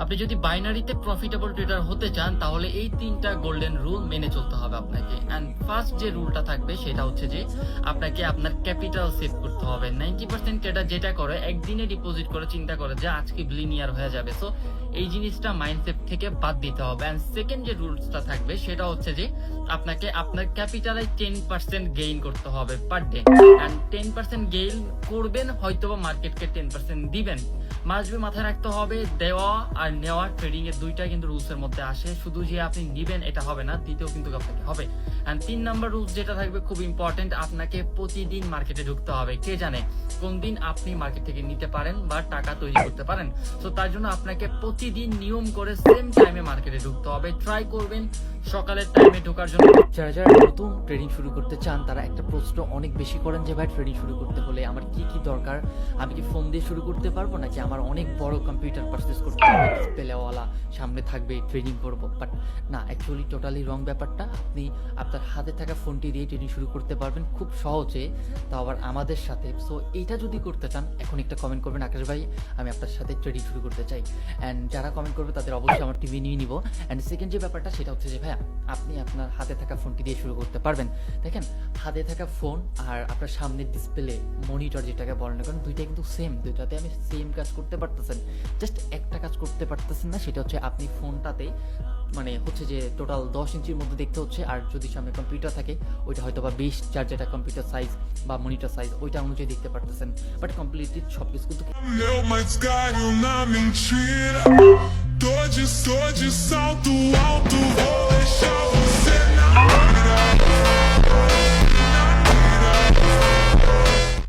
আপনি যদি বাইনারিতে প্রফিটেবল ট্রেডার হতে চান তাহলে এই তিনটা গোল্ডেন রুল মেনে চলতে হবে আপনাকে। এন্ড ফার্স্ট যে রুলটা থাকবে সেটা হচ্ছে যে আপনাকে আপনার ক্যাপিটাল সেভ করতে হবে। 90% ট্রেডার যেটা করে একদিনে ডিপোজিট করে চিন্তা করে যে আজকে লিনিয়ার হয়ে যাবে, সো এই জিনিসটা মাইন্ডসেট থেকে বাদ দিতে হবে। এন্ড সেকেন্ড যে রুলসটা থাকবে সেটা হচ্ছে যে আপনাকে আপনার ক্যাপিটালে 10% গেইন করতে হবে পার ডে। এন্ড 10% গেইন করবেন, হয়তোবা মার্কেটকে 10% দিবেন। মাসবে মাথায় রাখতে হবে দেওয়া আর নেওয়া ট্রেডিং এর দুইটা কিন্তু রুলস এর মধ্যে আসে, শুধু যে আপনি নিবেন এটা হবে না, দিতেও কিন্তু আপনাকে হবে। এন্ড 3 নাম্বার রুলস যেটা থাকবে খুব ইম্পর্টেন্ট, আপনাকে প্রতিদিন মার্কেটে ঢুকতে হবে। কে জানে কোন দিন আপনি মার্কেট থেকে নিতে পারেন বা টাকা তৈরি করতে পারেন। তো তার জন্য আপনাকে প্রতিদিন নিয়ম করে সেম টাইমে মার্কেটে ঢুকতে হবে। ট্রাই করবেন সকালের টাইমে ঢোকার জন্য। যারা যারা নতুন ট্রেডিং শুরু করতে চান তারা একটা প্রশ্ন অনেক বেশি করেন যে ভাই ট্রেডিং শুরু করতে হলে আমার কি কি দরকার, আমি কি ফোন দিয়ে শুরু করতে পারবো নাকি আমার অনেক বড় কম্পিউটার পারচেস করতে হবে, ডিসপ্লেওয়ালা সামনে থাকবে, ট্রেডিং করবো? বাট না, অ্যাকচুয়ালি টোটালি রং ব্যাপারটা। আপনি আপনার হাতে থাকা ফোনটি দিয়ে ট্রেডিং শুরু করতে পারবেন খুব সহজে, তাও আবার আমাদের সাথে। সো এইটা যদি করতে চান এখন একটা কমেন্ট করবেন, আকাশ ভাই আমি আপনার সাথে ট্রেডিং শুরু করতে চাই। অ্যান্ড যারা কমেন্ট করবে তাদের অবশ্যই আমার টিভি নিয়ে নিব। অ্যান্ড সেকেন্ড যে ব্যাপারটা সেটা হচ্ছে যে ভাইয়া আপনি আপনার হাতে থাকা ফোনটি দিয়ে শুরু করতে পারবেন। দেখেন, হাতে থাকা ফোন আর আপনার সামনের ডিসপ্লে মনিটর যেটাকে বলেন না, কারণ দুইটা কিন্তু সেম, দুইটাতে আমি সেম কাজ করতে পারতেছেন। জাস্ট একটা কাজ করতে পারতেছেন না, সেটা হচ্ছে আপনি ফোনটাতে মানে হচ্ছে যে টোটাল 10 ইঞ্চির মধ্যে দেখতে হচ্ছে, আর যদি সামনে কম্পিউটার থাকে ওইটা হয়তো বা 20, যার যেটা কম্পিউটার সাইজ বা মনিটর সাইজ ওইটা অনুযায়ী দেখতে পারতেছেন। বাট কমপ্লিটলি সব কিছু কিন্তু Meu, mas caiu na mentira. Tô de salto alto, vou deixar você